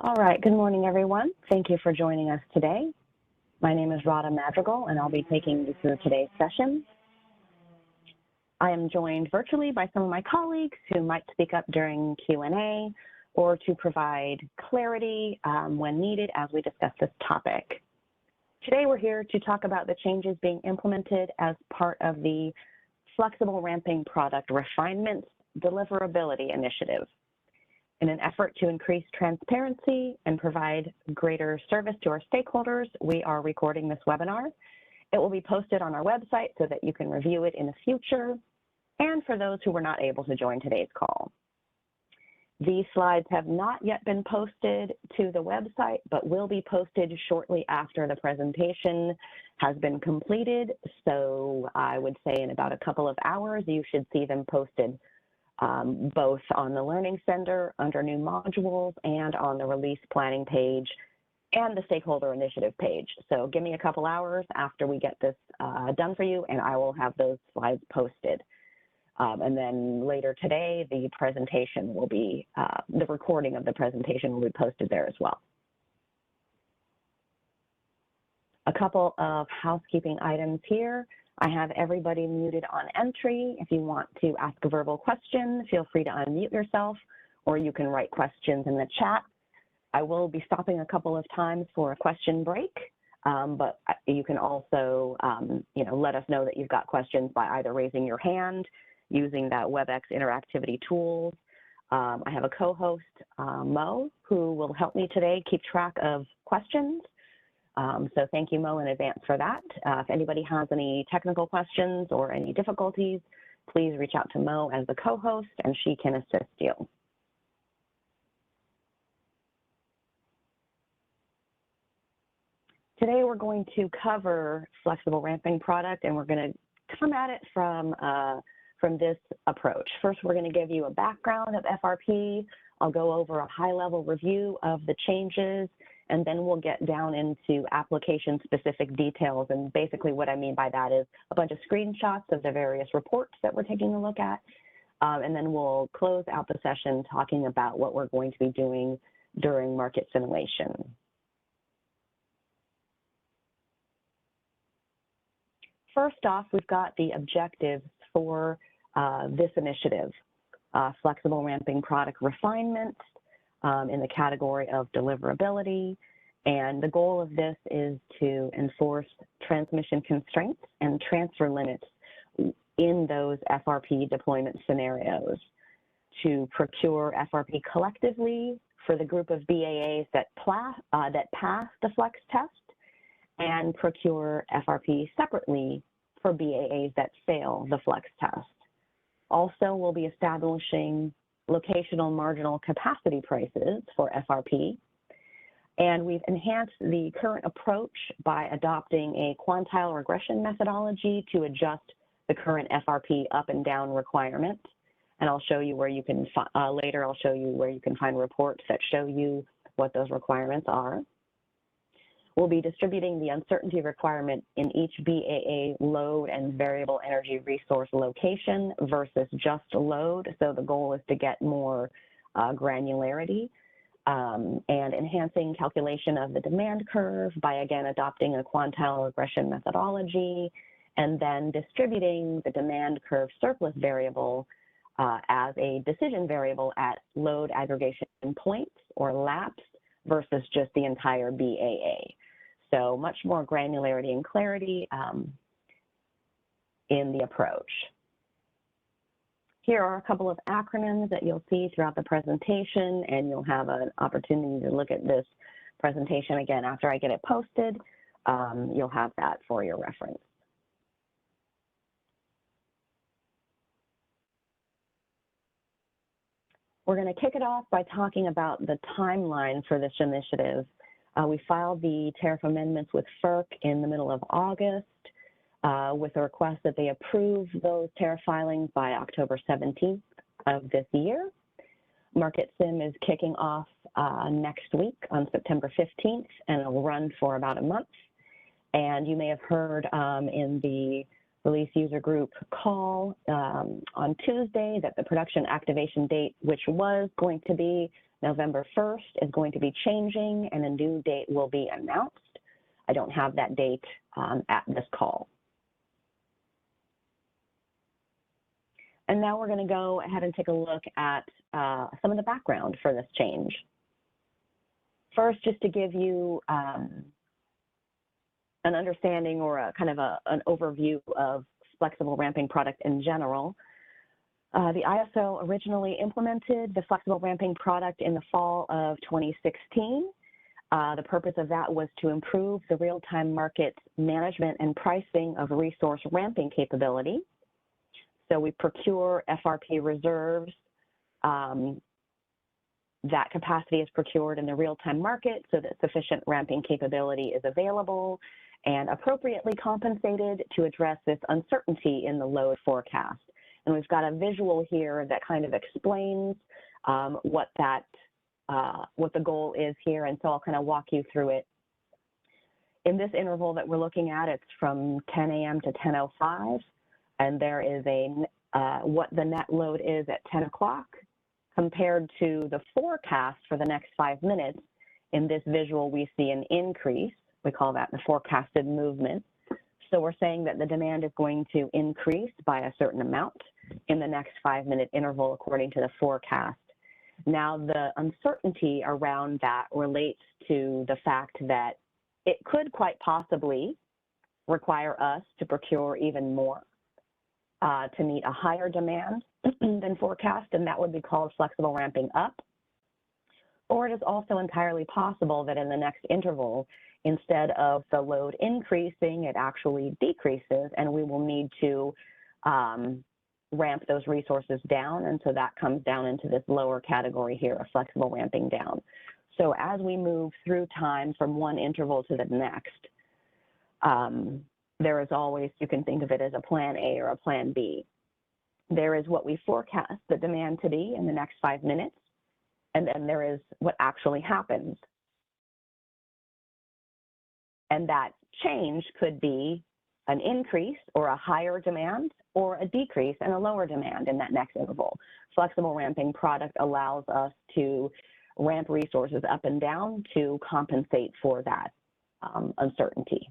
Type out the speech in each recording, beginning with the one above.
All right, good morning, everyone. Thank you for joining us today. My name is Rada Madrigal, and I'll be taking you through today's session. I am joined virtually by some of my colleagues who might speak up during Q&A or to provide clarity when needed as we discuss this topic. Today, we're here to talk about the changes being implemented as part of the Flexible Ramping Product Refinements Deliverability Initiative. In an effort to increase transparency and provide greater service to our stakeholders, we are recording this webinar. It will be posted on our website so that you can review it in the future, and for those who were not able to join today's call. These slides have not yet been posted to the website, but will be posted shortly after the presentation has been completed. So I would say in about a couple of hours, you should see them posted both on the Learning Center under new modules and on the release planning page and the stakeholder initiative page. So give me a couple hours after we get this done for you, and I will have those slides posted. And then later today, the presentation will be, the recording of the presentation will be posted there as well. A couple of housekeeping items here. I have everybody muted on entry. If you want to ask a verbal question, feel free to unmute yourself, or you can write questions in the chat. I will be stopping a couple of times for a question break, but you can also, let us know that you've got questions by either raising your hand, using that WebEx interactivity tools. I have a co-host, Mo, who will help me today keep track of questions. So thank you, Mo, in advance for that. If anybody has any technical questions or any difficulties, please reach out to Mo as the co-host, and she can assist you. Today, we're going to cover Flexible Ramping Product, and we're going to come at it from this approach. First, we're going to give you a background of FRP. I'll go over a high-level review of the changes, and then we'll get down into application-specific details. And basically what I mean by that is a bunch of screenshots of the various reports that we're taking a look at. And then we'll close out the session talking about what we're going to be doing during market simulation. First off, we've got the objectives for this initiative, Flexible Ramping Product Refinements, in the category of deliverability. And the goal of this is to enforce transmission constraints and transfer limits in those FRP deployment scenarios, to procure FRP collectively for the group of BAAs that pass the flex test, and procure FRP separately for BAAs that fail the flex test. Also, we'll be establishing locational marginal capacity prices for FRP, and we've enhanced the current approach by adopting a quantile regression methodology to adjust the current FRP up and down requirements. And I'll show you where you can, later I'll show you where you can find reports that show you what those requirements are. We'll be distributing the uncertainty requirement in each BAA load and variable energy resource location versus just load. So the goal is to get more granularity, and enhancing calculation of the demand curve by, again, adopting a quantile regression methodology, and then distributing the demand curve surplus variable as a decision variable at load aggregation points or laps versus just the entire BAA. So much more granularity and clarity in the approach. Here are a couple of acronyms that you'll see throughout the presentation, and you'll have an opportunity to look at this presentation again after I get it posted. You'll have that for your reference. We're going to kick it off by talking about the timeline for this initiative. We filed the tariff amendments with FERC in the middle of August with a request that they approve those tariff filings by October 17th of this year. Market Sim is kicking off next week on September 15th, and it will run for about a month. And you may have heard in the release user group call on Tuesday that the production activation date, which was going to be November 1st, is going to be changing and a new date will be announced. I don't have that date at this call. And now we're going to go ahead and take a look at some of the background for this change. First, just to give you an understanding or a kind of an overview of flexible ramping product in general. The ISO originally implemented the flexible ramping product in the fall of 2016. The purpose of that was to improve the real-time market management and pricing of resource ramping capability. So we procure FRP reserves. That capacity is procured in the real-time market so that sufficient ramping capability is available and appropriately compensated to address this uncertainty in the load forecast. And we've got a visual here that kind of explains what the goal is here, and so I'll kind of walk you through it. In this interval that we're looking at, it's from 10 a.m. to 10:05, and there is what the net load is at 10 o'clock compared to the forecast for the next 5 minutes. In this visual, we see an increase. We call that the forecasted movement. So we're saying that the demand is going to increase by a certain amount in the next 5-minute interval according to the forecast. Now, the uncertainty around that relates to the fact that it could quite possibly require us to procure even more to meet a higher demand than forecast, and that would be called flexible ramping up. Or it is also entirely possible that in the next interval, instead of the load increasing, it actually decreases, and we will need to ramp those resources down, and so that comes down into this lower category here of flexible ramping down. So as we move through time from one interval to the next, there is always, you can think of it as a plan A or a plan B. There is what we forecast the demand to be in the next 5 minutes, and then there is what actually happens. And that change could be an increase or a higher demand or a decrease and a lower demand in that next interval. Flexible ramping product allows us to ramp resources up and down to compensate for that uncertainty.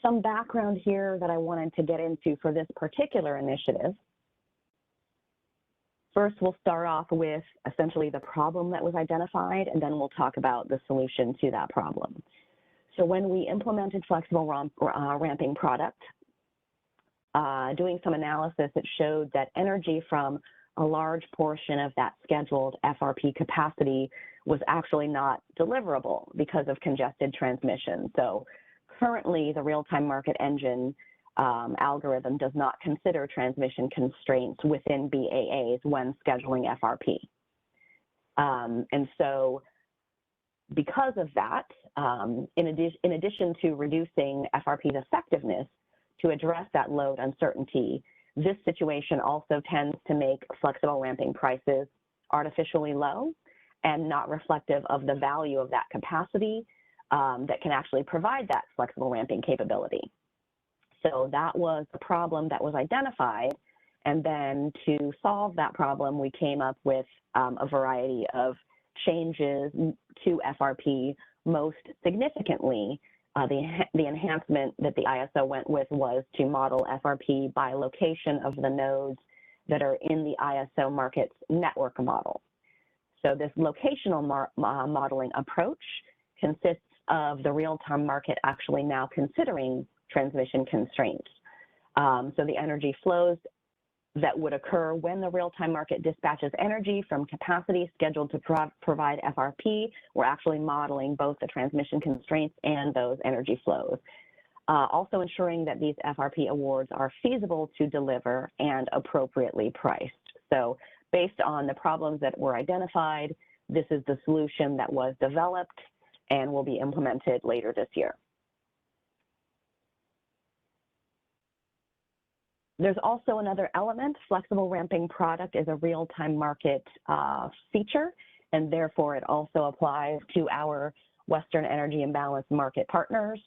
Some background here that I wanted to get into for this particular initiative. First, we'll start off with essentially the problem that was identified, and then we'll talk about the solution to that problem. So when we implemented flexible ramping product, doing some analysis, it showed that energy from a large portion of that scheduled FRP capacity was actually not deliverable because of congested transmission. So currently, the real-time market engine algorithm does not consider transmission constraints within BAAs when scheduling FRP. And so because of that, in addition to reducing FRP's effectiveness to address that load uncertainty, this situation also tends to make flexible ramping prices artificially low and not reflective of the value of that capacity that can actually provide that flexible ramping capability. So that was the problem that was identified, and then to solve that problem, we came up with a variety of changes to FRP. Most significantly, the enhancement that the ISO went with was to model FRP by location of the nodes that are in the ISO market's network model. So this locational modeling approach consists of the real-time market actually now considering transmission constraints. So the energy flows that would occur when the real-time market dispatches energy from capacity scheduled to provide FRP, we're actually modeling both the transmission constraints and those energy flows. Also ensuring that these FRP awards are feasible to deliver and appropriately priced. So based on the problems that were identified, this is the solution that was developed and will be implemented later this year. There's also another element. Flexible ramping product is a real-time market feature, and therefore it also applies to our Western Energy Imbalance Market Partners.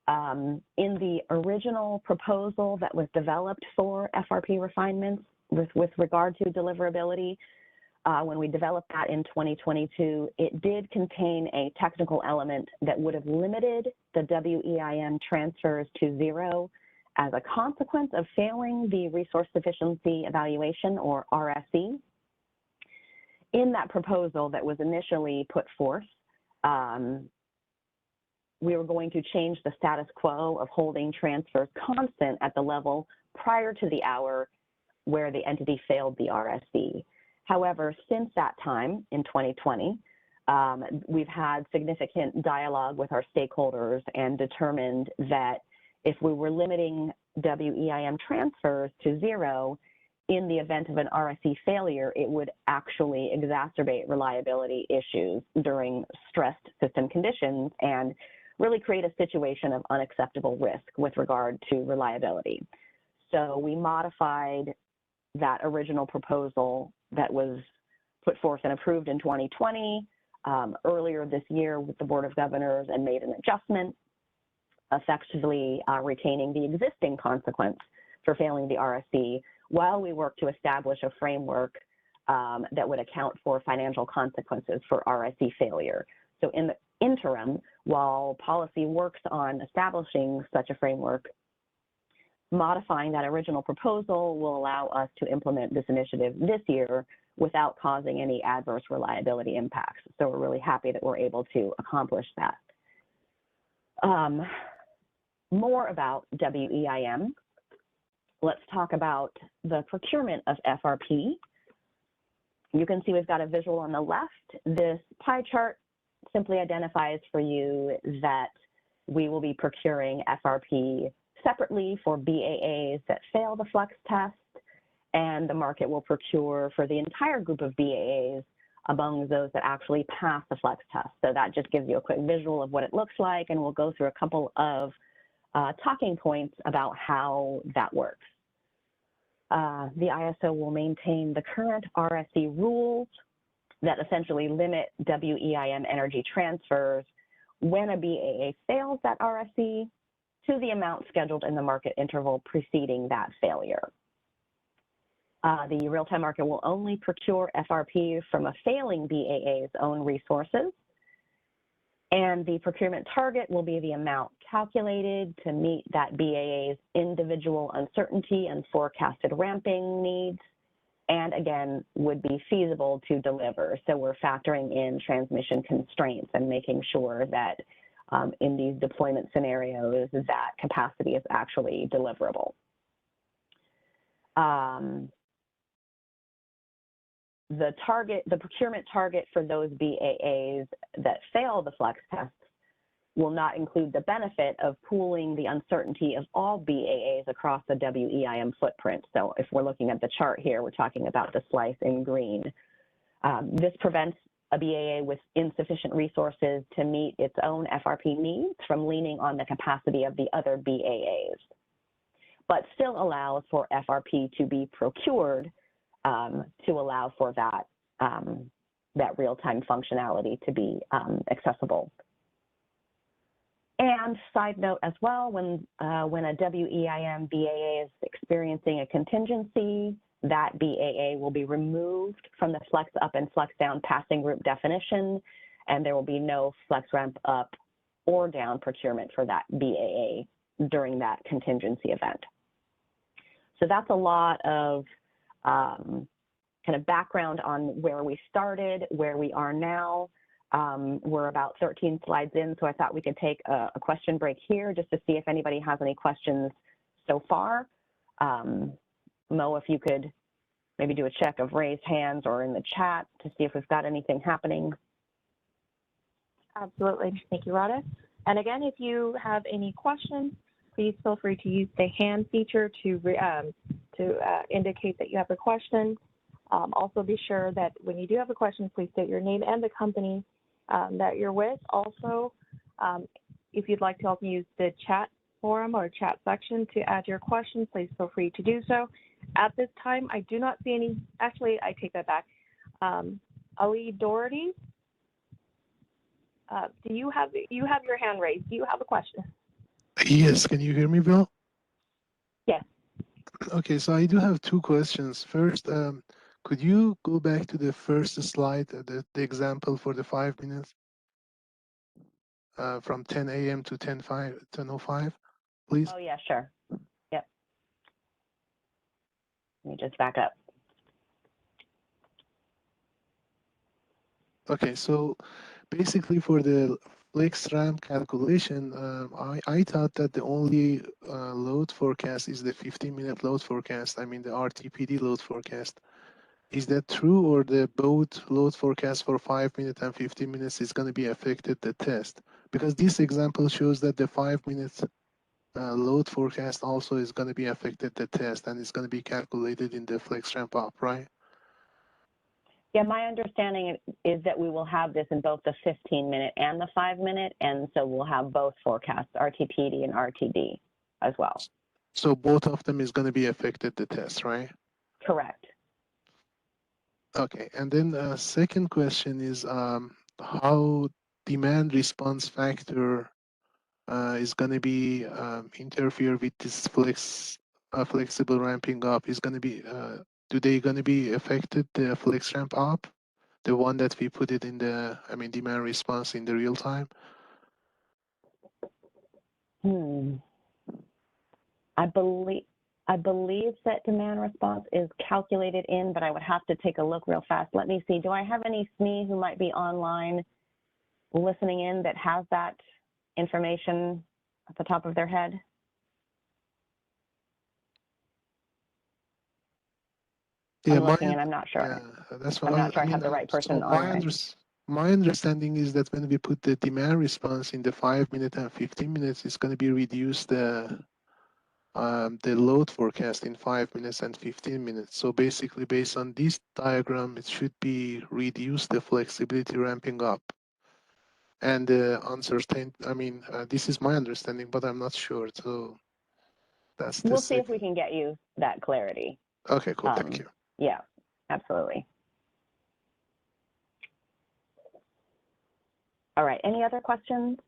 In the original proposal that was developed for FRP refinements with regard to deliverability, when we developed that in 2022, it did contain a technical element that would have limited the WEIM transfers to zero as a consequence of failing the Resource Sufficiency Evaluation, or RSE. In that proposal that was initially put forth, we were going to change the status quo of holding transfers constant at the level prior to the hour where the entity failed the RSE. However, since that time in 2020, we've had significant dialogue with our stakeholders and determined that if we were limiting WEIM transfers to zero, in the event of an RSE failure, it would actually exacerbate reliability issues during stressed system conditions and really create a situation of unacceptable risk with regard to reliability. So we modified that original proposal that was put forth and approved in 2020 earlier this year with the Board of Governors, and made an adjustment, effectively retaining the existing consequence for failing the RSE while we work to establish a framework that would account for financial consequences for RSE failure. So in the interim, while policy works on establishing such a framework, modifying that original proposal will allow us to implement this initiative this year without causing any adverse reliability impacts. So we're really happy that we're able to accomplish that. More about WEIM. Let's talk about the procurement of FRP. You can see we've got a visual on the left. This pie chart simply identifies for you that we will be procuring FRP separately for BAAs that fail the flex test, and the market will procure for the entire group of BAAs among those that actually pass the flex test. So that just gives you a quick visual of what it looks like, and we'll go through a couple of talking points about how that works. The ISO will maintain the current RSE rules that essentially limit WEIM energy transfers when a BAA fails that RSE to the amount scheduled in the market interval preceding that failure. The real-time market will only procure FRP from a failing BAA's own resources, and the procurement target will be the amount calculated to meet that BAA's individual uncertainty and forecasted ramping needs, and again, would be feasible to deliver. So we're factoring in transmission constraints and making sure that in these deployment scenarios that capacity is actually deliverable. The procurement target for those BAAs that fail the flex test will not include the benefit of pooling the uncertainty of all BAAs across the WEIM footprint. So if we're looking at the chart here, we're talking about the slice in green. This prevents a BAA with insufficient resources to meet its own FRP needs from leaning on the capacity of the other BAAs, but still allows for FRP to be procured to allow for that, that real-time functionality to be accessible. And side note as well, when a WEIM BAA is experiencing a contingency, that BAA will be removed from the flex up and flex down passing group definition, and there will be no flex ramp up or down procurement for that BAA during that contingency event. So that's a lot of kind of background on where we started, where we are now. We're about 13 slides in, so I thought we could take a question break here just to see if anybody has any questions so far. Mo, if you could maybe do a check of raised hands or in the chat to see if we've got anything happening. Absolutely. Thank you, Rhoda. And again, if you have any questions, please feel free to use the hand feature to indicate that you have a question. Also be sure that when you do have a question, please state your name and the company that you're with. Also, if you'd like to help me use the chat forum or chat section to add your question, please feel free to do so. At this time, I do not see any, actually, I take that back. Ali Doherty, you have your hand raised? Do you have a question? Yes, can you hear me, Bill? Yes. Okay, so I do have two questions. First, could you go back to the first slide, the example for the 5 minutes from 10 a.m. to 10:05, please? Oh, yeah, sure. Yep. Let me just back up. Okay, so basically for the flex ramp calculation, I thought that the only load forecast is the 15-minute load forecast. I mean the RTPD load forecast. Is that true, or the both load forecast for 5 minutes and 15 minutes is going to be affected the test? Because this example shows that the 5 minutes load forecast also is going to be affected the test, and it's going to be calculated in the flex ramp up, right? Yeah, my understanding is that we will have this in both the 15-minute and the 5-minute, and so we'll have both forecasts, RTPD and RTD as well. So both of them is going to be affected the test, right? Correct. Okay, and then second question is how demand response factor is going to be interfere with this flexible ramping up? Is going to be do they going to be affected the flex ramp up, the one that we put it in the demand response in the real time? I believe that demand response is calculated in, but I would have to take a look real fast. Let me see. Do I have any SME who might be online listening in that has that information at the top of their head? Yeah, I'm looking and I'm not sure. yeah, that's I'm what not sure I have the right person so online. my understanding is that when we put the demand response in the 5 minute and 15 minutes, it's going to be reduced the load forecast in 5 minutes and 15 minutes. So basically, based on this diagram, it should be reduce the flexibility ramping up. And uncertain, this is my understanding, but I'm not sure. So that's the We'll see if second. we can get you that clarity. Okay, cool. Thank you. Yeah, absolutely. All right, any other questions?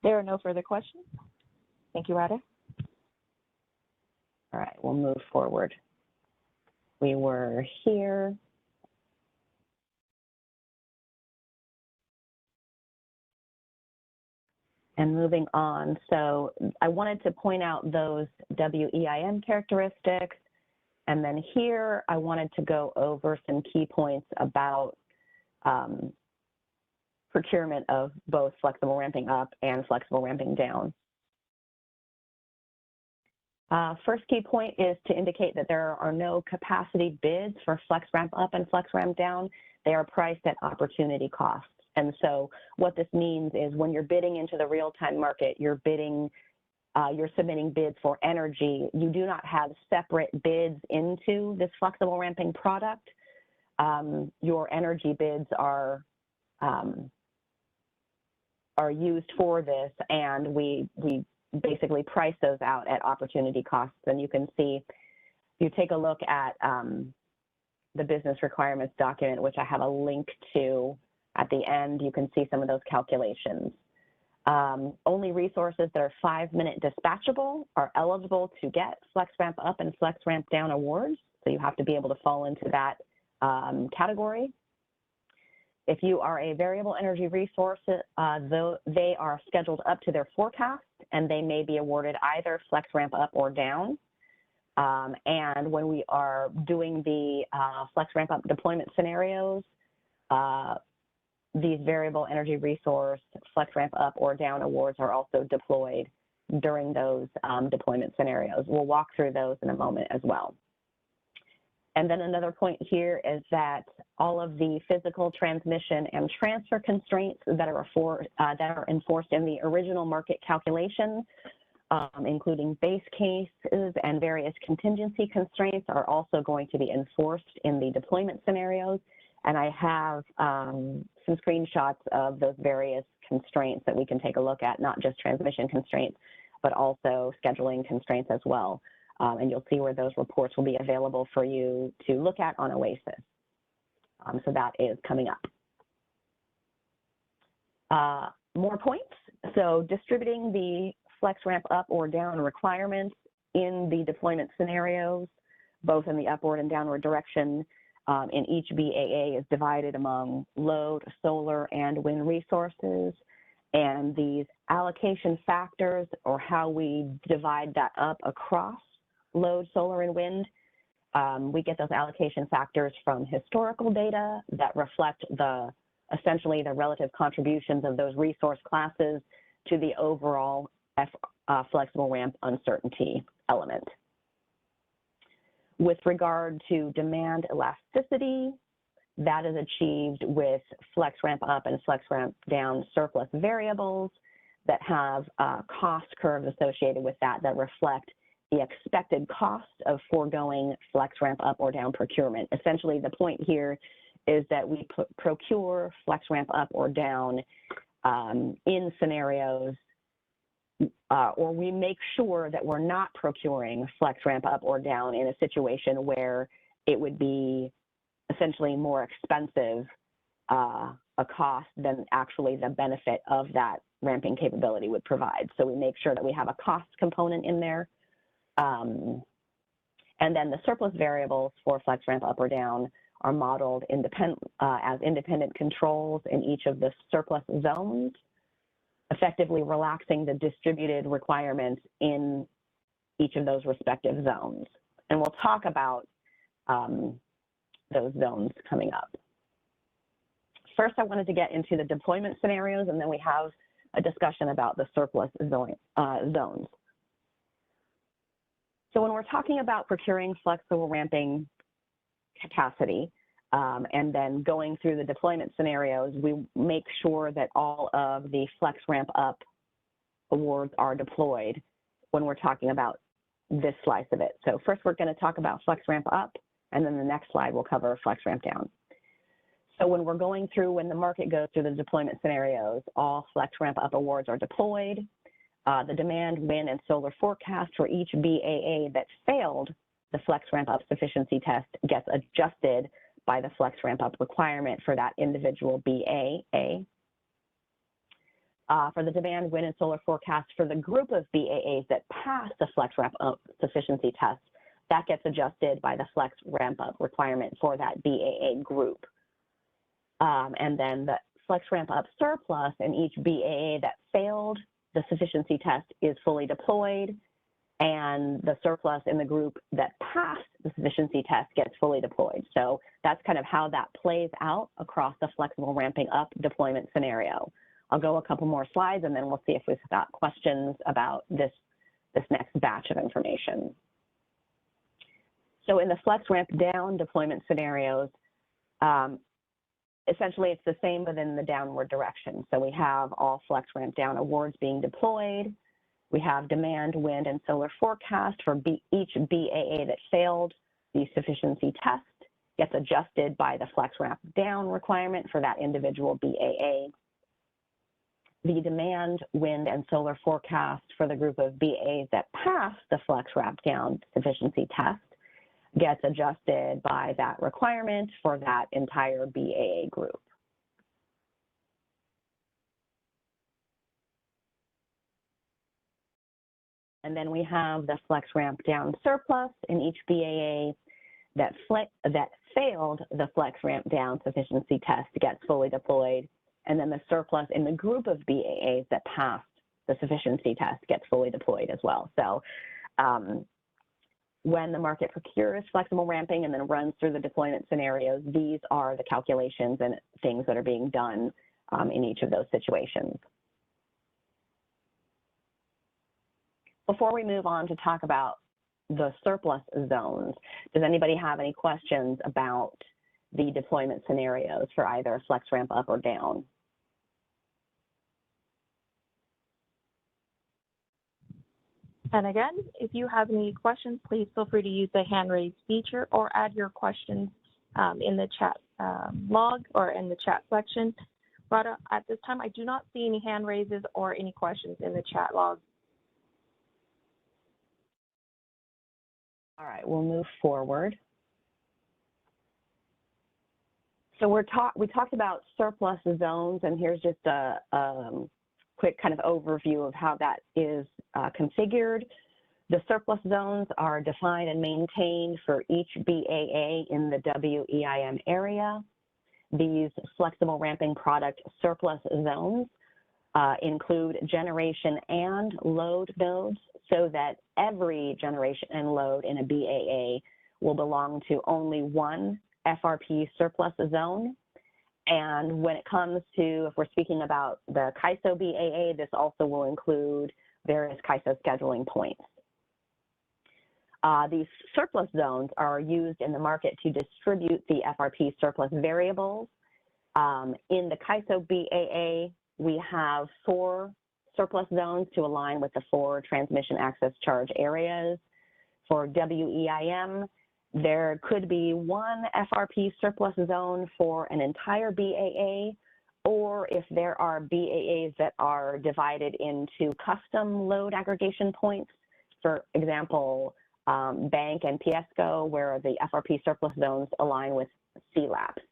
There are no further questions. Thank you, Rada. All right, we'll move forward. We were here. And moving on, so I wanted to point out those WEIM characteristics. And then here, I wanted to go over some key points about procurement of both flexible ramping up and flexible ramping down. First key point is to indicate that there are no capacity bids for flex ramp up and flex ramp down. They are priced at opportunity costs. And so what this means is when you're bidding into the real-time market, you're submitting bids for energy. You do not have separate bids into this flexible ramping product. Your energy bids are used for this, and we basically price those out at opportunity costs. And you can see, if you take a look at the business requirements document, which I have a link to at the end, you can see some of those calculations. Only resources that are 5-minute dispatchable are eligible to get flex ramp up and flex ramp down awards. So you have to be able to fall into that category. If you are a variable energy resource, though they are scheduled up to their forecast, and they may be awarded either flex ramp up or down. And when we are doing the flex ramp up deployment scenarios, these variable energy resource flex ramp up or down awards are also deployed during those deployment scenarios. We'll walk through those in a moment as well. And then another point here is that all of the physical transmission and transfer constraints that are enforced in the original market calculation, including base cases and various contingency constraints, are also going to be enforced in the deployment scenarios. And I have some screenshots of those various constraints that we can take a look at, not just transmission constraints, but also scheduling constraints as well. and you'll see where those reports will be available for you to look at on OASIS. So that is coming up. More points. So distributing the flex ramp up or down requirements in the deployment scenarios, both in the upward and downward direction, in each BAA is divided among load, solar, and wind resources. And these allocation factors, or how we divide that up across load, solar, and wind, we get those allocation factors from historical data that reflect essentially the relative contributions of those resource classes to the overall flexible ramp uncertainty element. With regard to demand elasticity, that is achieved with flex ramp up and flex ramp down surplus variables that have cost curves associated with that reflect the expected cost of foregoing flex ramp up or down procurement. Essentially, the point here is that we procure flex ramp up or down in scenarios, or we make sure that we're not procuring flex ramp up or down in a situation where it would be essentially more expensive a cost than actually the benefit of that ramping capability would provide. So we make sure that we have a cost component in there. And then the surplus variables for flex ramp up or down are modeled as independent controls in each of the surplus zones, effectively relaxing the distributed requirements in each of those respective zones. And we'll talk about those zones coming up. First, I wanted to get into the deployment scenarios, and then we have a discussion about the surplus zones. So when we're talking about procuring flexible ramping capacity and then going through the deployment scenarios, we make sure that all of the flex ramp up awards are deployed when we're talking about this slice of it. So first we're going to talk about flex ramp up, and then the next slide will cover flex ramp down. So when the market goes through the deployment scenarios, all flex ramp up awards are deployed. The demand, wind, and solar forecast for each BAA that failed the flex ramp up sufficiency test gets adjusted by the flex ramp up requirement for that individual BAA. For the demand, wind, and solar forecast for the group of BAAs that pass the flex ramp up sufficiency test, that gets adjusted by the flex ramp up requirement for that BAA group. And then the flex ramp up surplus in each BAA that failed the sufficiency test is fully deployed, and the surplus in the group that passed the sufficiency test gets fully deployed. So that's kind of how that plays out across the flexible ramping up deployment scenario. I'll go a couple more slides, and then we'll see if we've got questions about this next batch of information. So in the flex ramp down deployment scenarios, essentially it's the same but in the downward direction. So we have all flex ramp down awards being deployed. We have demand, wind, and solar forecast for each BAA that failed the sufficiency test gets adjusted by the flex ramp down requirement for that individual BAA. The demand, wind, and solar forecast for the group of BAAs that passed the flex ramp down sufficiency test gets adjusted by that requirement for that entire BAA group. And then we have the flex ramp down surplus in each BAA that failed the flex ramp down sufficiency test gets fully deployed. And then the surplus in the group of BAAs that passed the sufficiency test gets fully deployed as well. So when the market procures flexible ramping and then runs through the deployment scenarios, these are the calculations and things that are being done in each of those situations. Before we move on to talk about the surplus zones, does anybody have any questions about the deployment scenarios for either flex ramp up or down? And again, if you have any questions, please feel free to use the hand raise feature or add your questions in the chat log or in the chat section. Rada, at this time, I do not see any hand raises or any questions in the chat log. All right, we'll move forward. So we talked about surplus zones, and here's just a quick kind of overview of how that is configured. The surplus zones are defined and maintained for each BAA in the WEIM area. These flexible ramping product surplus zones include generation and load nodes, so that every generation and load in a BAA will belong to only one FRP surplus zone. And when it comes to, if we're speaking about the CAISO BAA, this also will include various CAISO scheduling points. These surplus zones are used in the market to distribute the FRP surplus variables. In the CAISO BAA, we have 4 surplus zones to align with the 4 transmission access charge areas. For WEIM, there could be 1 FRP surplus zone for an entire BAA, or if there are BAAs that are divided into custom load aggregation points, for example, Bank and PSCO, where the FRP surplus zones align with CLAPs.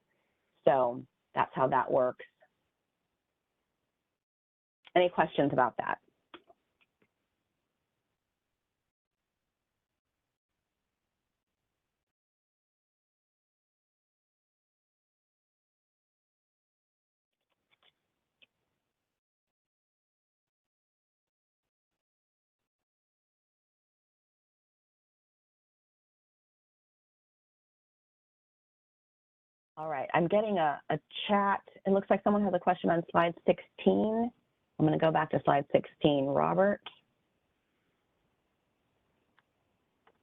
So that's how that works. Any questions about that? All right, I'm getting a chat. It looks like someone has a question on slide 16. I'm going to go back to slide 16. Robert.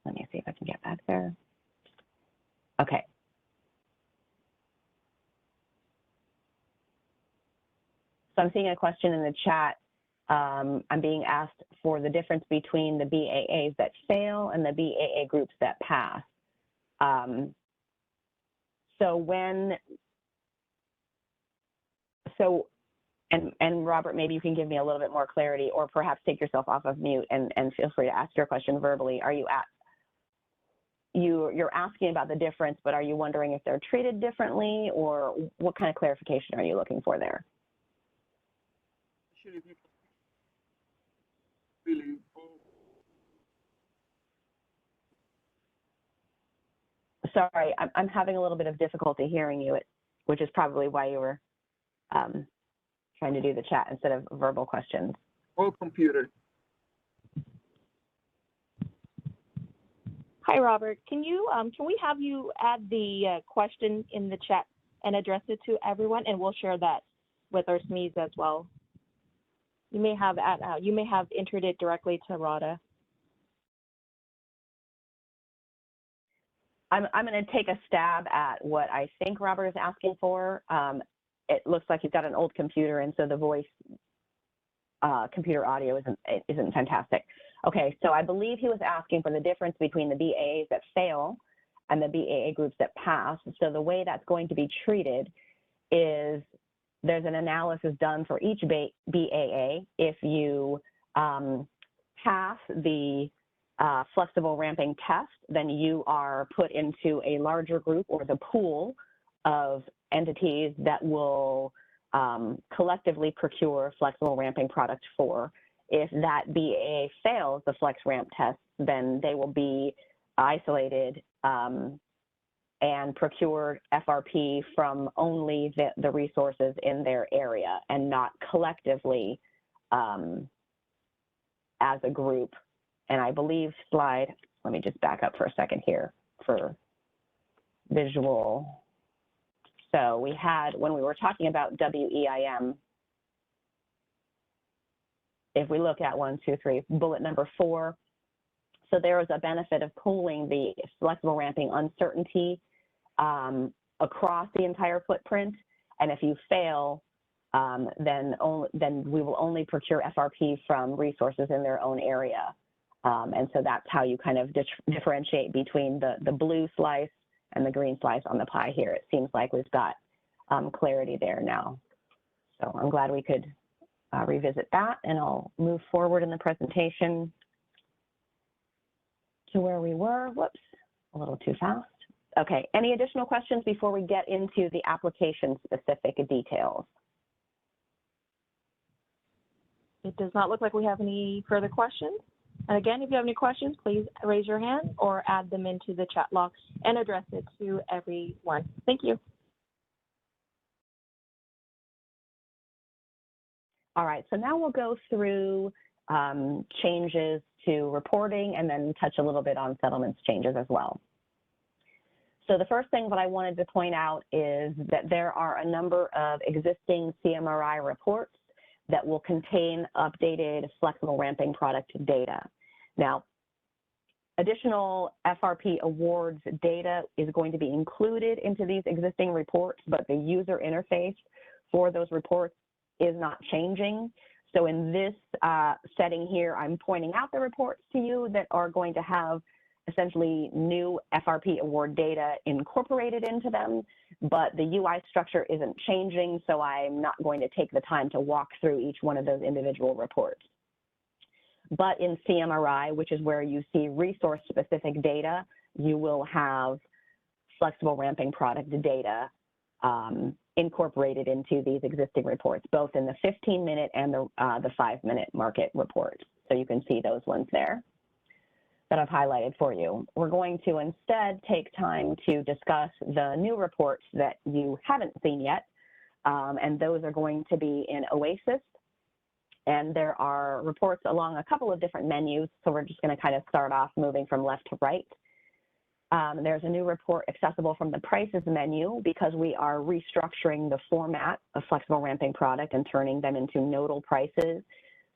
Let me see if I can get back there. Okay. So I'm seeing a question in the chat. I'm being asked for the difference between the BAAs that fail and the BAA groups that pass. And Robert, maybe you can give me a little bit more clarity, or perhaps take yourself off of mute and feel free to ask your question verbally. Are you you're asking about the difference, but are you wondering if they're treated differently, or what kind of clarification are you looking for there? Sorry, I'm having a little bit of difficulty hearing you, which is probably why you were trying to do the chat instead of verbal questions. All computer. Hi, Robert. Can we have you add the question in the chat and address it to everyone, and we'll share that with our SMEs as well. You may have entered it directly to Rada. I'm going to take a stab at what I think Robert is asking for. It looks like he's got an old computer, and so the voice computer audio isn't fantastic. Okay, so I believe he was asking for the difference between the BAAs that fail and the BAA groups that pass. So the way that's going to be treated is there's an analysis done for each BAA. If you pass the flexible ramping test, then you are put into a larger group, or the pool of entities that will collectively procure flexible ramping product for. If that BAA fails the flex ramp test, then they will be isolated and procure FRP from only the resources in their area, and not collectively as a group. And I believe let me just back up for a second here for visual. So we had, when we were talking about WEIM, if we look at bullet number 4, so there is a benefit of pooling the flexible ramping uncertainty across the entire footprint. And if you fail, then we will only procure FRP from resources in their own area. And so that's how you kind of differentiate between the blue slice and the green slice on the pie here. It seems like we've got clarity there now. So I'm glad we could revisit that, and I'll move forward in the presentation to where we were. Whoops, a little too fast. Okay, any additional questions before we get into the application-specific details? It does not look like we have any further questions. And again, if you have any questions, please raise your hand or add them into the chat log and address it to everyone. Thank you. All right, so now we'll go through changes to reporting and then touch a little bit on settlements changes as well. So the first thing that I wanted to point out is that there are a number of existing CMRI reports that will contain updated flexible ramping product data. Now, additional FRP awards data is going to be included into these existing reports, but the user interface for those reports is not changing. So in this setting here, I'm pointing out the reports to you that are going to have essentially new FRP award data incorporated into them, but the UI structure isn't changing, so I'm not going to take the time to walk through each one of those individual reports. But in CMRI, which is where you see resource-specific data, you will have flexible ramping product data incorporated into these existing reports, both in the 15-minute and the 5-minute market reports. So you can see those ones there that I've highlighted for you. We're going to instead take time to discuss the new reports that you haven't seen yet, and those are going to be in OASIS. And there are reports along a couple of different menus, so we're just going to kind of start off moving from left to right. There's a new report accessible from the prices menu because we are restructuring the format of flexible ramping product and turning them into nodal prices.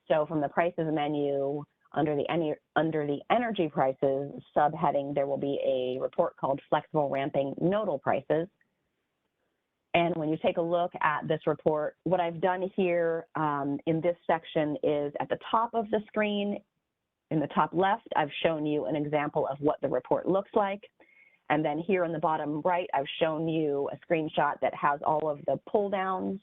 So from the prices menu, under the energy prices subheading, there will be a report called Flexible Ramping Nodal Prices. And when you take a look at this report, what I've done here in this section is at the top of the screen, in the top left, I've shown you an example of what the report looks like. And then here in the bottom right, I've shown you a screenshot that has all of the pull downs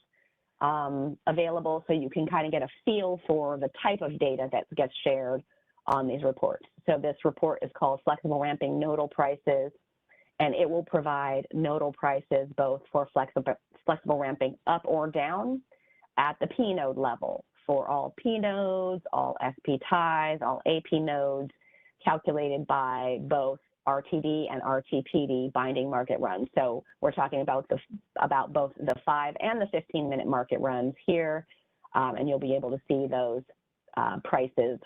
available, so you can kind of get a feel for the type of data that gets shared on these reports. So this report is called Flexible Ramping Nodal Prices, and it will provide nodal prices both for flexible ramping up or down at the P node level for all P nodes, all SP ties, all AP nodes, calculated by both RTD and RTPD binding market runs. So we're talking about both the 5 and the 15-minute market runs here, and you'll be able to see those prices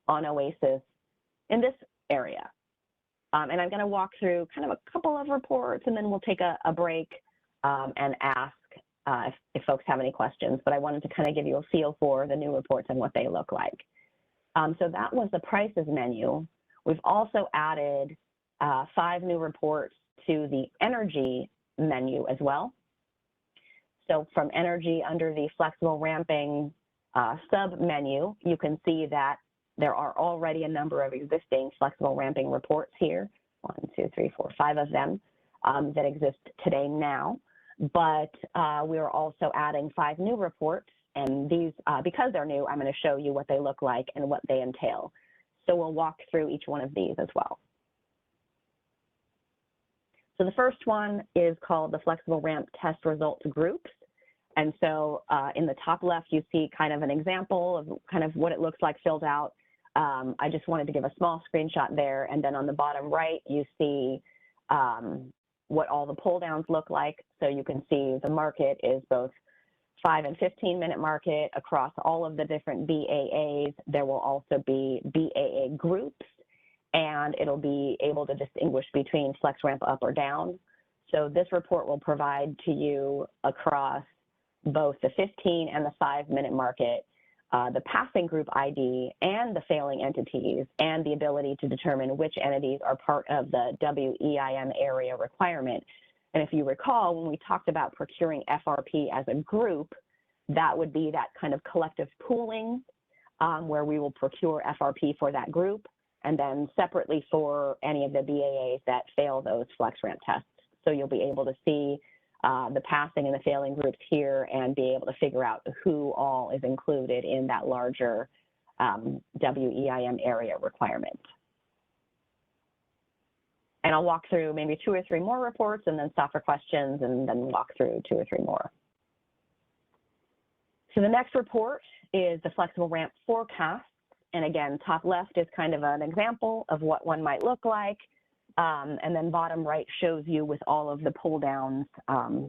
on OASIS in this area. And I'm going to walk through kind of a couple of reports, and then we'll take a break and ask if folks have any questions. But I wanted to kind of give you a feel for the new reports and what they look like. So that was the prices menu. We've also added 5 new reports to the energy menu as well. So from energy under the flexible ramping sub-menu, you can see that there are already a number of existing flexible ramping reports here, 1, 2, 3, 4, 5 of them that exist today now. But we are also adding 5 new reports, and these, because they're new, I'm going to show you what they look like and what they entail. So we'll walk through each one of these as well. So the first one is called the Flexible Ramp Test Results Groups. And so in the top left, you see kind of an example of kind of what it looks like filled out. I just wanted to give a small screenshot there. And then on the bottom right, you see what all the pull downs look like. So you can see the market is both 5 and 15-minute market across all of the different BAAs. There will also be BAA groups, and it'll be able to distinguish between flex ramp up or down. So this report will provide to you across both the 15 and the 5-minute market, the passing group ID and the failing entities, and the ability to determine which entities are part of the WEIM area requirement. And if you recall, when we talked about procuring FRP as a group, that would be that kind of collective pooling where we will procure FRP for that group, and then separately for any of the BAAs that fail those flex ramp tests. So you'll be able to see the passing and the failing groups here and be able to figure out who all is included in that larger WEIM area requirement. And I'll walk through maybe 2 or 3 more reports and then stop for questions and then walk through 2 or 3 more. So the next report is the flexible ramp forecast. And again, top left is kind of an example of what one might look like. And then bottom right shows you with all of the pull downs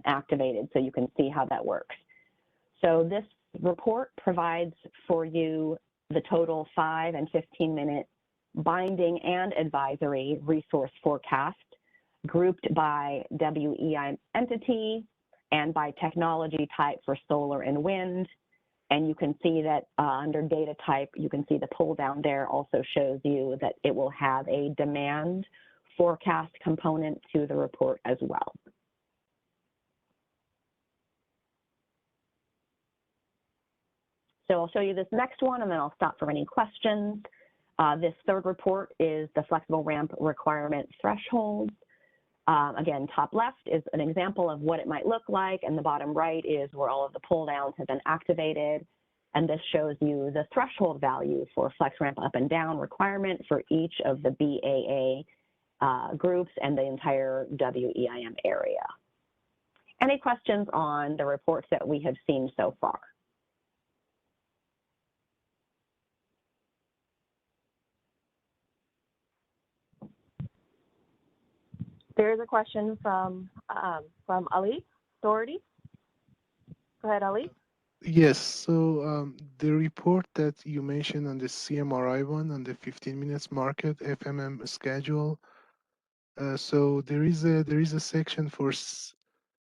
activated, so you can see how that works. So this report provides for you the total 5 and 15-minute binding and advisory resource forecast grouped by WEIM entity and by technology type for solar and wind. And you can see that under data type, you can see the pull down there also shows you that it will have a demand forecast component to the report as well. So I'll show you this next one and then I'll stop for any questions. This third report is the flexible ramp requirement thresholds. Again, top left is an example of what it might look like, and the bottom right is where all of the pull downs have been activated. And this shows you the threshold value for flex ramp up and down requirement for each of the BAA groups and the entire WEIM area. Any questions on the reports that we have seen so far? There is a question from Ali Doherty. Go ahead, Ali. Yes, so the report that you mentioned on the CMRI one, on the 15 minutes market FMM schedule, so there is a section for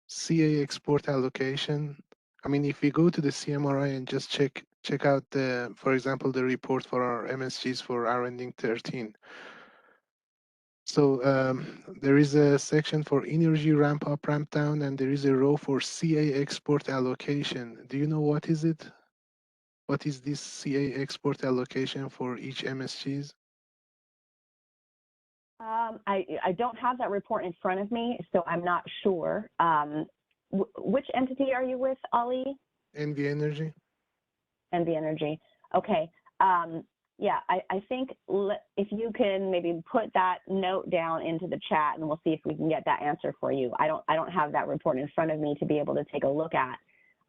CA export allocation. I mean, if we go to the CMRI and just check out the, for example, the report for our MSGs for our ending 13. So there is a section for energy ramp up, ramp down, and there is a row for CA export allocation. Do you know what is it? What is this CA export allocation for each MSGs? I don't have that report in front of me, so I'm not sure. Which entity are you with, Ali? NV Energy. NV Energy. Okay. Yeah, I think if you can maybe put that note down into the chat, and we'll see if we can get that answer for you. I don't have that report in front of me to be able to take a look at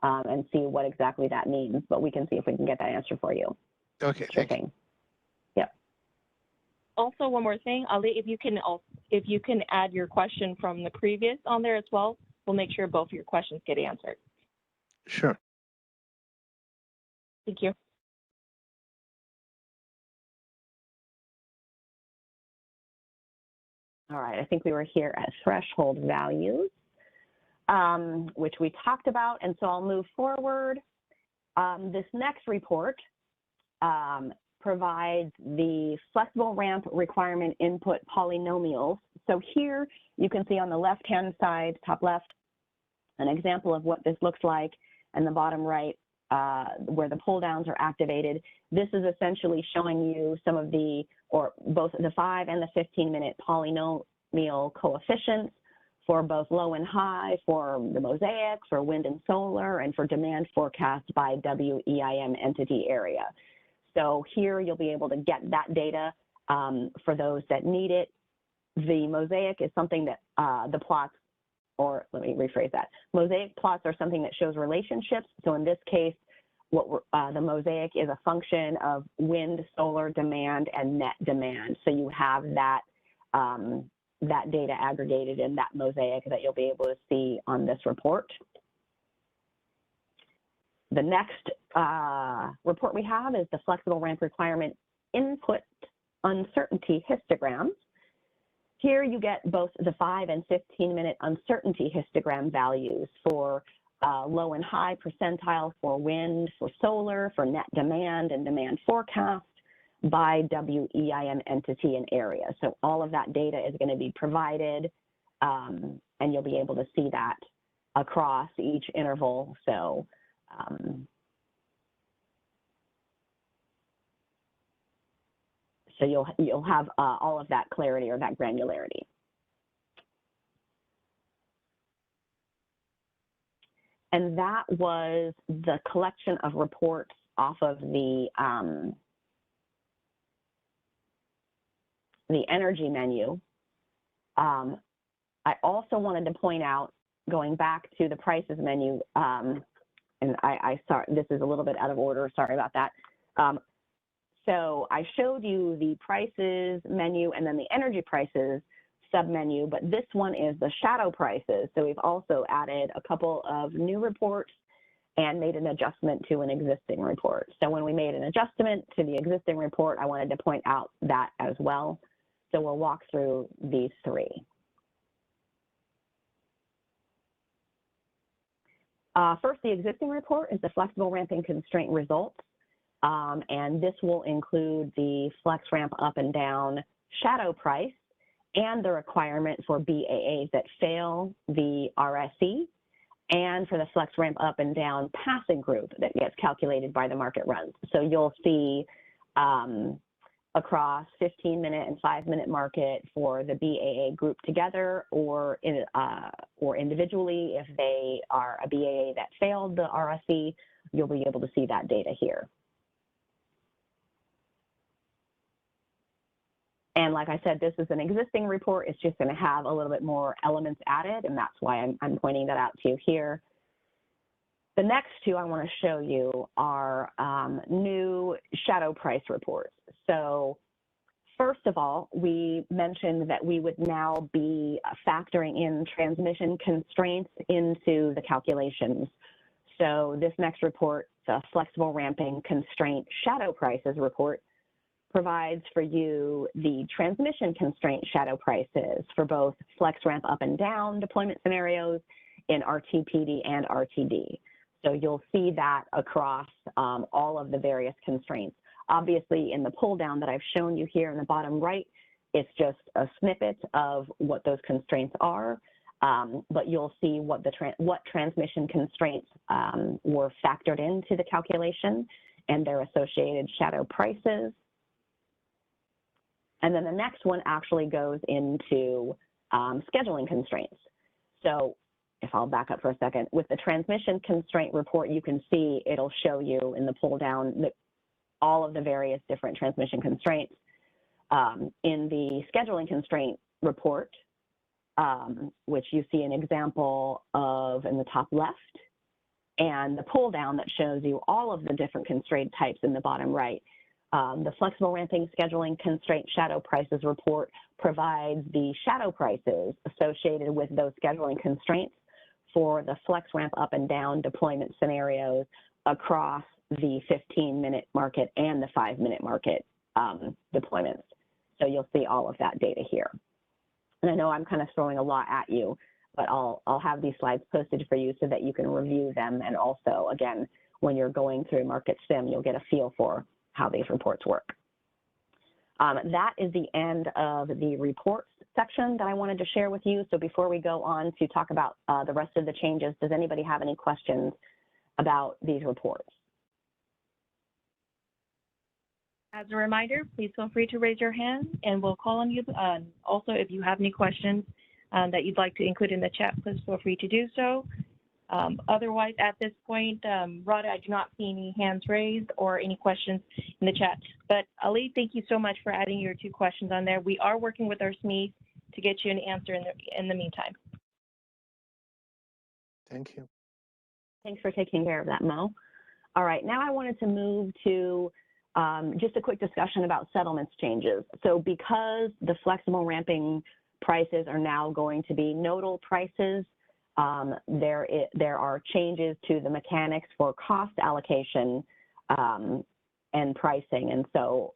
and see what exactly that means, but we can see if we can get that answer for you. Okay. Sure thing. Yep. Also, one more thing, Ali, if you can add your question from the previous on there as well, we'll make sure both of your questions get answered. Sure. Thank you. All right, I think we were here at threshold values, which we talked about, and so I'll move forward. This next report provides the flexible ramp requirement input polynomials. So here you can see on the left-hand side, top left, an example of what this looks like, and the bottom right, where the pull downs are activated. This is essentially showing you some of the, or both the 5 and the 15-minute polynomial coefficients for both low and high, for the mosaic, for wind and solar, and for demand forecast by WEIM entity area. So here you'll be able to get that data for those that need it. The mosaic is something that the plots, or let me rephrase that. Mosaic plots are something that shows relationships. So in this case, the mosaic is a function of wind, solar demand, and net demand. So you have that, that data aggregated in that mosaic that you'll be able to see on this report. The next report we have is the flexible ramp requirement input uncertainty histograms. Here you get both the 5 and 15-minute uncertainty histogram values for low and high percentile for wind, for solar, for net demand and demand forecast by WEIM entity and area. So all of that data is going to be provided, and you'll be able to see that across each interval. So you'll have all of that clarity or that granularity. And that was the collection of reports off of the energy menu. I also wanted to point out, going back to the prices menu, and I sorry, this is a little bit out of order, sorry about that. So I showed you the prices menu and then the energy prices submenu, but this one is the shadow prices. So we've also added a couple of new reports and made an adjustment to an existing report. So when we made an adjustment to the existing report, I wanted to point out that as well. So we'll walk through these three. First, the existing report is the flexible ramping constraint results. And this will include the flex ramp up and down shadow price and the requirement for BAAs that fail the RSE, and for the flex ramp up and down passing group that gets calculated by the market runs. So you'll see across 15-minute and 5-minute market for the BAA group together or individually. If they are a BAA that failed the RSE, you'll be able to see that data here. And like I said, this is an existing report. It's just going to have a little bit more elements added, and that's why I'm pointing that out to you here. The next two I want to show you are new shadow price reports. So first of all, we mentioned that we would now be factoring in transmission constraints into the calculations. So this next report, the Flexible Ramping Constraint Shadow Prices report, provides for you the transmission constraint shadow prices for both flex ramp up and down deployment scenarios in RTPD and RTD. So you'll see that across all of the various constraints. Obviously, in the pull down that I've shown you here in the bottom right, it's just a snippet of what those constraints are, but you'll see what transmission constraints were factored into the calculation and their associated shadow prices. And then the next one actually goes into scheduling constraints. So if I'll back up for a second, with the transmission constraint report, you can see it'll show you in the pull down all of the various different transmission constraints. In the scheduling constraint report, which you see an example of in the top left, and the pull down that shows you all of the different constraint types in the bottom right. The Flexible Ramping Scheduling Constraint Shadow Prices report provides the shadow prices associated with those scheduling constraints for the flex ramp up and down deployment scenarios across the 15-minute market and the 5-minute market deployments. So you'll see all of that data here. And I know I'm kind of throwing a lot at you, but I'll have these slides posted for you so that you can review them. And also, again, when you're going through Market Sim, you'll get a feel for how these reports work. That is the end of the reports section that I wanted to share with you. So before we go on to talk about the rest of the changes, does anybody have any questions about these reports? As a reminder, please feel free to raise your hand and we'll call on you. Also, if you have any questions that you'd like to include in the chat, please feel free to do so. Otherwise, at this point, Rhoda, I do not see any hands raised or any questions in the chat. But Ali, thank you so much for adding your 2 questions on there. We are working with our SMEs to get you an answer in the meantime. Thank you. Thanks for taking care of that, Mo. All right, now I wanted to move to just a quick discussion about settlements changes. So because the flexible ramping prices are now going to be nodal prices, there are changes to the mechanics for cost allocation and pricing. And so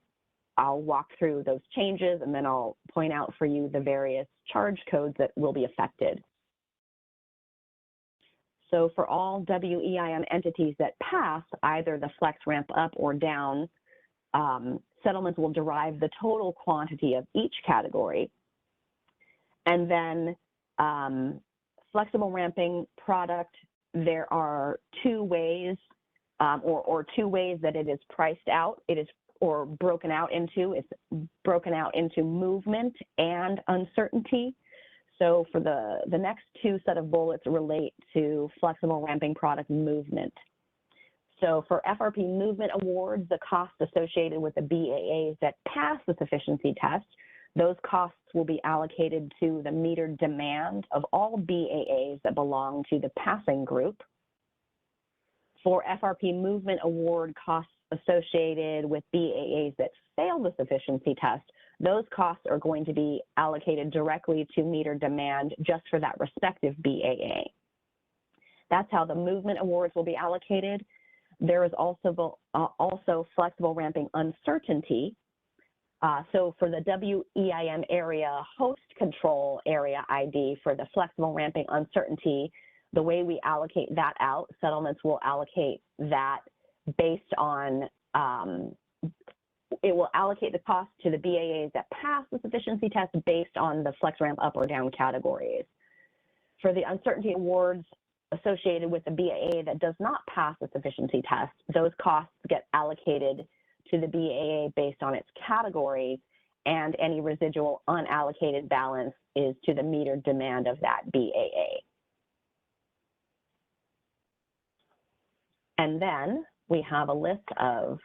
I'll walk through those changes and then I'll point out for you the various charge codes that will be affected. So for all WEIM entities that pass either the flex ramp up or down, settlements will derive the total quantity of each category. And then flexible ramping product, there are 2 ways or 2 ways that it is priced out. It is or broken out into. It's broken out into movement and uncertainty. So for the next 2 set of bullets relate to flexible ramping product movement. So for FRP movement awards, the cost associated with the BAAs that pass the sufficiency test, Those costs will be allocated to the metered demand of all BAAs that belong to the passing group. For FRP movement award costs associated with BAAs that fail the sufficiency test, those costs are going to be allocated directly to metered demand just for that respective BAA. That's how the movement awards will be allocated. There is also flexible ramping uncertainty. So for the WEIM area host control area ID for the flexible ramping uncertainty, the way we allocate that out, settlements will allocate that based on, it will allocate the cost to the BAAs that pass the sufficiency test based on the flex ramp up or down categories. For the uncertainty awards associated with the BAA that does not pass the sufficiency test, those costs get allocated to the BAA based on its categories, and any residual unallocated balance is to the metered demand of that BAA. And then we have a list of,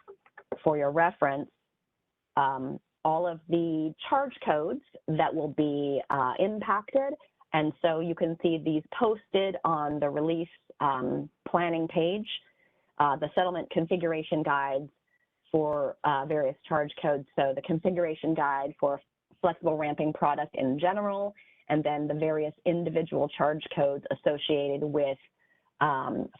for your reference, all of the charge codes that will be impacted. And so you can see these posted on the release planning page, the settlement configuration guides for various charge codes. So the configuration guide for flexible ramping product in general, and then the various individual charge codes associated with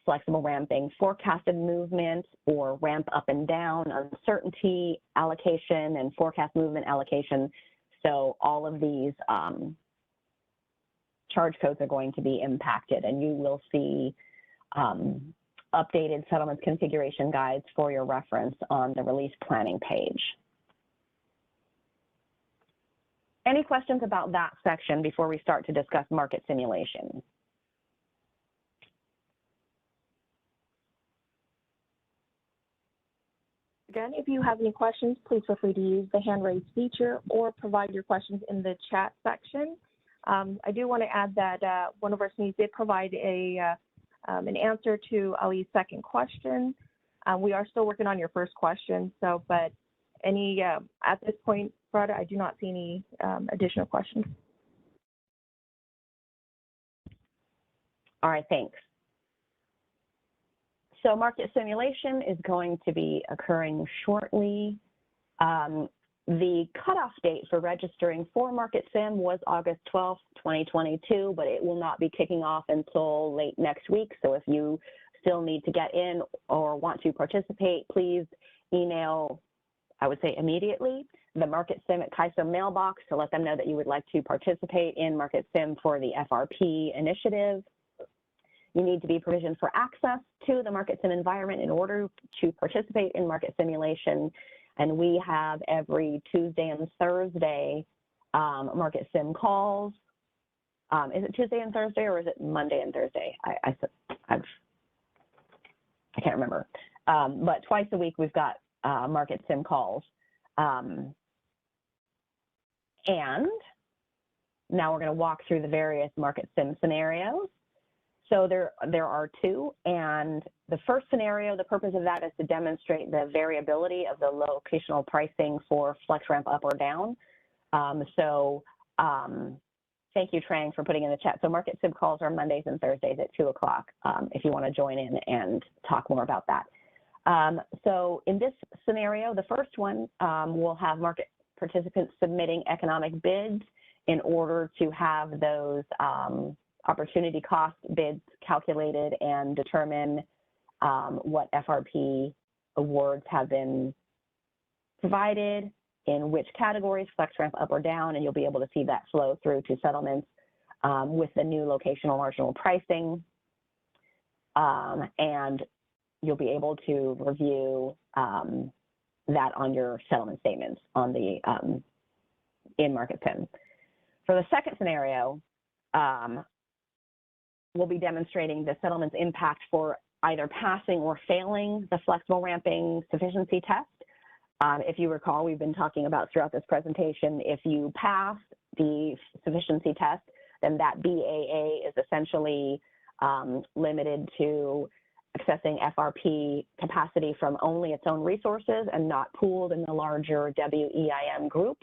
flexible ramping forecasted movement or ramp up and down, uncertainty allocation, and forecast movement allocation. So all of these charge codes are going to be impacted, and you will see updated settlements configuration guides for your reference on the release planning page. Any questions about that section before we start to discuss market simulation? Again, if you have any questions, please feel free to use the hand raise feature or provide your questions in the chat section. I do want to add that one of our SMEs did provide an answer to Ali's second question. We are still working on your first question, so, but any, at this point, Brada, I do not see any additional questions. All right, thanks. So market simulation is going to be occurring shortly. The cutoff date for registering for Market Sim was August 12th, 2022, but it will not be kicking off until late next week. So if you still need to get in or want to participate, please email, I would say immediately, the Market Sim at CAISO mailbox to let them know that you would like to participate in Market Sim for the FRP initiative. You need to be provisioned for access to the Market Sim environment in order to participate in market simulation. And we have every Tuesday and Thursday Market Sim calls. Is it Tuesday and Thursday, or is it Monday and Thursday? I can't remember. But twice a week we've got Market Sim calls. And now we're going to walk through the various Market Sim scenarios. So there are two, and the first scenario, the purpose of that is to demonstrate the variability of the locational pricing for flex ramp up or down. Thank you, Trang, for putting in the chat. So Market Sim calls are Mondays and Thursdays at 2 o'clock if you want to join in and talk more about that. So in this scenario, the first one, we'll have market participants submitting economic bids in order to have those opportunity cost bids calculated and determine what FRP awards have been provided, in which categories, flex ramp up or down, and you'll be able to see that flow through to settlements with the new locational marginal pricing. And you'll be able to review that on your settlement statements on the in Market Sim. For the second scenario, we'll be demonstrating the settlement's impact for either passing or failing the flexible ramping sufficiency test. If you recall, we've been talking about throughout this presentation, if you pass the sufficiency test, then that BAA is essentially limited to accessing FRP capacity from only its own resources and not pooled in the larger WEIM group.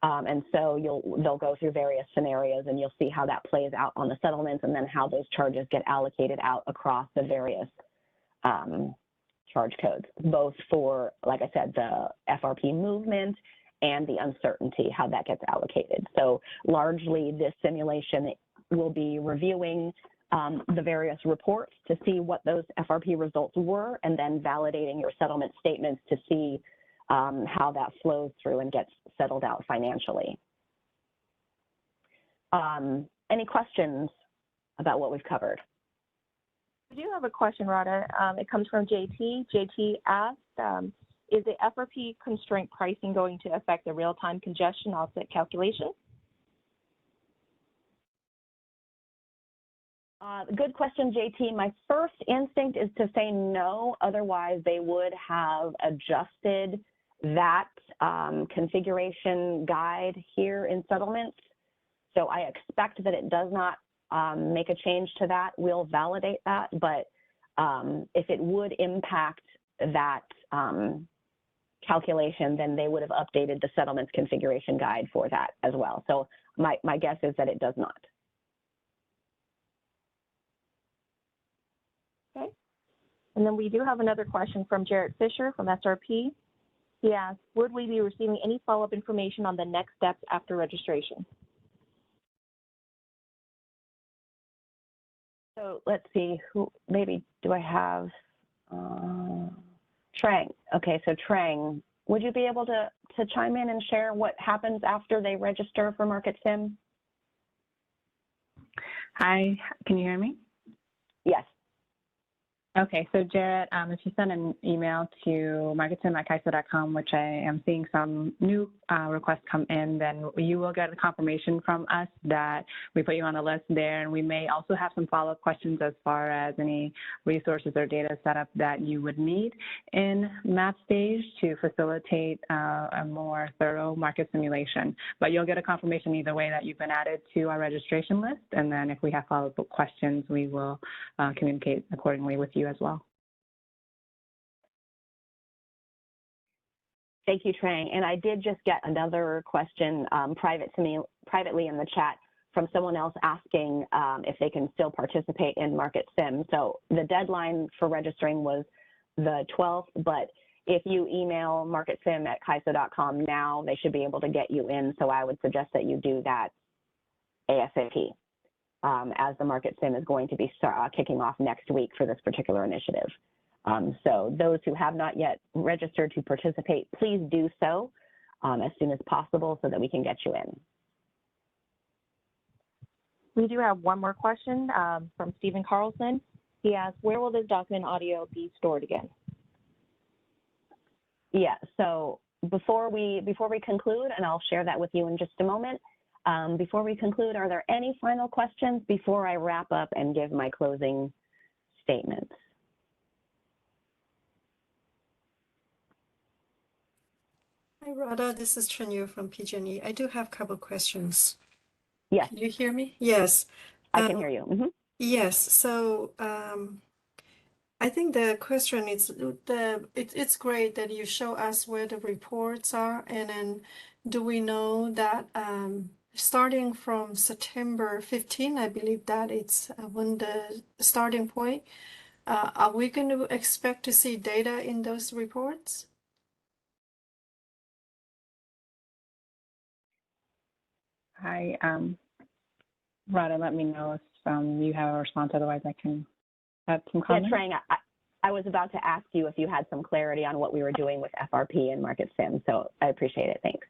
And so they'll go through various scenarios, and you'll see how that plays out on the settlements, and then how those charges get allocated out across the various charge codes, both for, like I said, the FRP movement and the uncertainty, how that gets allocated. So largely this simulation will be reviewing the various reports to see what those FRP results were, and then validating your settlement statements to see how that flows through and gets settled out financially. Any questions about what we've covered? I do have a question, Radha. It comes from JT. JT asked, is the FRP constraint pricing going to affect the real-time congestion offset calculation? Good question, JT. My first instinct is to say no. Otherwise, they would have adjusted that configuration guide here in settlements. So I expect that it does not make a change to that. We'll validate that. But if it would impact that calculation, then they would have updated the settlements configuration guide for that as well. So my guess is that it does not. Okay. And then we do have another question from Jared Fisher from SRP. He asks, would we be receiving any follow-up information on the next steps after registration? So let's see, maybe do I have, Trang. Okay, so Trang, would you be able to chime in and share what happens after they register for MarketSim? Hi, can you hear me? Yes. Okay, so Jared, if you send an email to marketsim@kaiso.com, which I am seeing some new requests come in, then you will get a confirmation from us that we put you on the list there. And we may also have some follow-up questions as far as any resources or data setup that you would need in map stage to facilitate a more thorough market simulation. But you'll get a confirmation either way that you've been added to our registration list. And then if we have follow-up questions, we will communicate accordingly with you as well. Thank you, Trang. And I did just get another question privately in the chat from someone else asking if they can still participate in MarketSim. So the deadline for registering was the 12th, but if you email marketsim@kaiso.com now, they should be able to get you in. So I would suggest that you do that ASAP. As the MarketSim is going to be kicking off next week for this particular initiative. So those who have not yet registered to participate, please do so as soon as possible so that we can get you in. We do have one more question from Stephen Carlson. He asks, where will this document audio be stored again? Yeah, so before we conclude, and I'll share that with you in just a moment, before we conclude, are there any final questions before I wrap up and give my closing statements? Hi, Radha. This is Chenyu from PG&E. I do have a couple questions. Yes. Can you hear me? Yes. I can hear you. Mm-hmm. Yes. So I think the question is it's great that you show us where the reports are, and then do we know that starting from September 15, I believe that it's when the starting point, are we going to expect to see data in those reports? Hi, Radha, let me know if you have a response. Otherwise, I can add some comments. Yeah, Trang, I was about to ask you if you had some clarity on what we were doing with FRP and MarketSim, so I appreciate it. Thanks.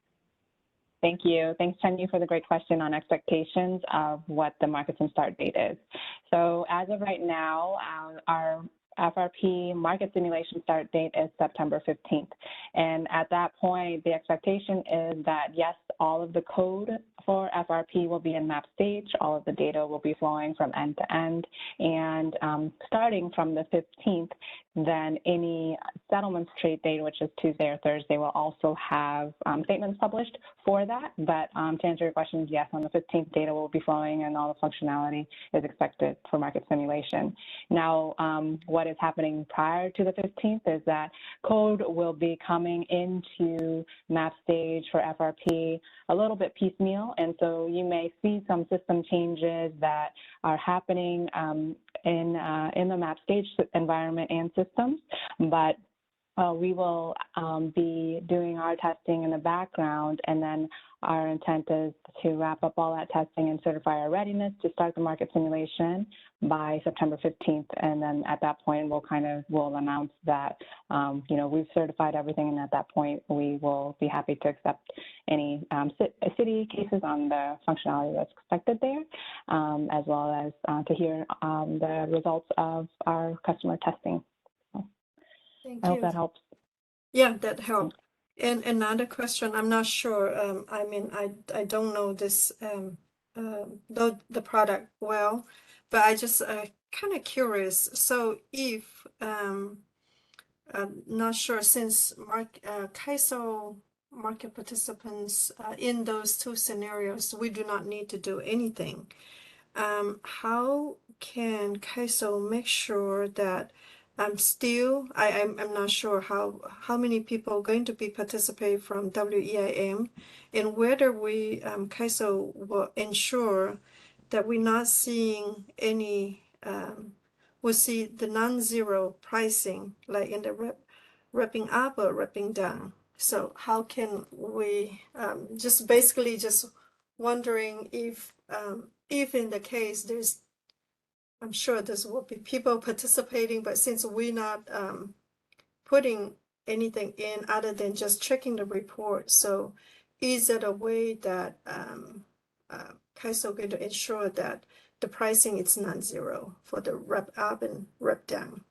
Thank you. Thanks, Chenyu, for the great question on expectations of what the MarketSim start date is. So as of right now, our FRP market simulation start date is September 15th. And at that point, the expectation is that, yes, all of the code for FRP will be in map stage. All of the data will be flowing from end to end. And starting from the 15th, then any settlements trade date, which is Tuesday or Thursday, will also have statements published for that. But to answer your questions, yes, on the 15th, data will be flowing and all the functionality is expected for market simulation. Now, what is happening prior to the 15th is that code will be coming into map stage for FRP a little bit piecemeal, and so you may see some system changes that are happening in the map stage environment and systems, but we will be doing our testing in the background, and then our intent is to wrap up all that testing and certify our readiness to start the market simulation by September 15th. And then at that point, we'll announce that, we've certified everything. And at that point, we will be happy to accept any city cases on the functionality that's expected there, as well as to hear the results of our customer testing. Thank I you. hope that helps. Yeah, that helped. And another question, I'm not sure. I don't know this the product well, but I just kind of curious. So if I'm not sure, since CAISO market participants in those two scenarios, we do not need to do anything. How can CAISO make sure that I'm not sure how many people are going to be participate from WEIM, and whether we CAISO will ensure that we're not seeing any we'll see the non-zero pricing like in the repping up or repping down. So how can we just basically just wondering if in the case I'm sure there will be people participating, but since we're not putting anything in other than just checking the report, so is it a way that CAISO going to ensure that the pricing is non-zero for the rep up and rep down?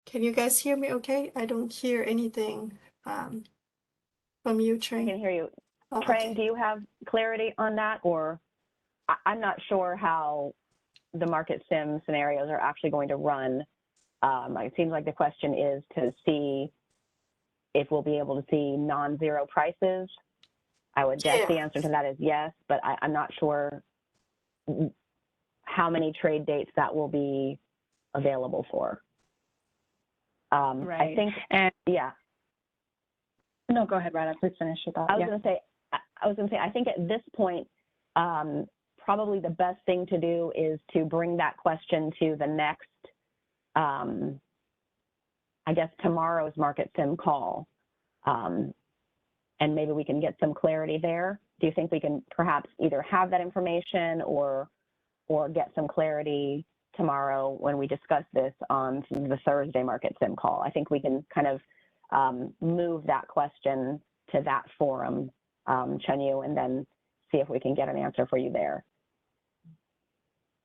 Can you guys hear me okay? I don't hear anything from you, Trang. I can hear you. Oh, Trang, okay. do you have clarity on that? Or I'm not sure how the market sim scenarios are actually going to run. It seems like the question is to see if we'll be able to see non-zero prices. I would guess the answer to that is yes, but I'm not sure how many trade dates that will be available for. Right. I think, and yeah. No, go ahead, Rada. Please finish your thought. I was going to say, I think at this point, probably the best thing to do is to bring that question to the next, I guess, tomorrow's market sim call. And maybe we can get some clarity there. Do you think we can perhaps either have that information or get some clarity tomorrow when we discuss this on the Thursday market sim call? I think we can kind of move that question to that forum, Chunyu, and then see if we can get an answer for you there.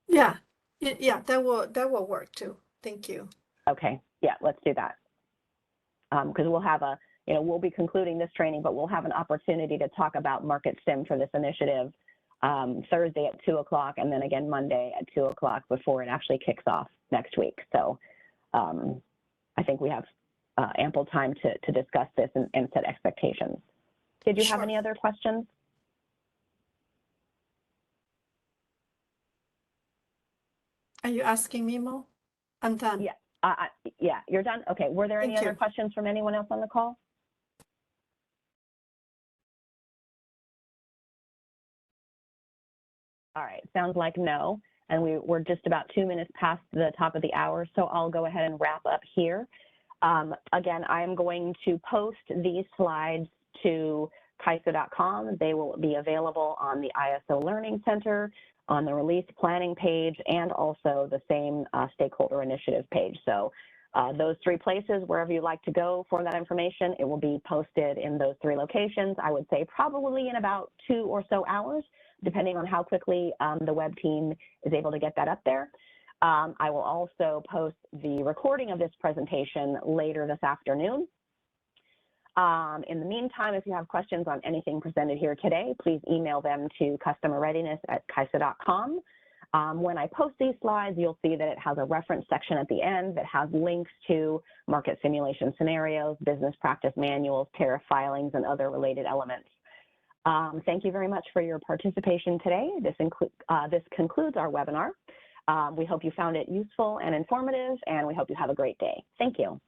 Yeah, that will work too. Thank you. Okay, yeah, let's do that. Because we'll have we'll be concluding this training, but we'll have an opportunity to talk about market sim for this initiative Thursday at 2 o'clock, and then again Monday at 2 o'clock before it actually kicks off next week. So I think we have ample time to discuss this and set expectations. Did you have any other questions? Are you asking me, Mo? I'm done. Yeah, yeah, you're done? Okay, were there any other questions from anyone else on the call? All right, sounds like no. And we're just about 2 minutes past the top of the hour, so I'll go ahead and wrap up here. Again, I'm going to post these slides to CAISO.com. They will be available on the ISO Learning Center, on the release planning page, and also the same stakeholder initiative page. So those 3 places, wherever you'd like to go for that information, it will be posted in those 3 locations. I would say probably in about 2 or so hours, depending on how quickly the web team is able to get that up there. I will also post the recording of this presentation later this afternoon. In the meantime, if you have questions on anything presented here today, please email them to customerreadiness@kaisa.com. When I post these slides, you'll see that it has a reference section at the end that has links to market simulation scenarios, business practice manuals, tariff filings, and other related elements. Thank you very much for your participation today. This concludes our webinar. We hope you found it useful and informative, and we hope you have a great day. Thank you.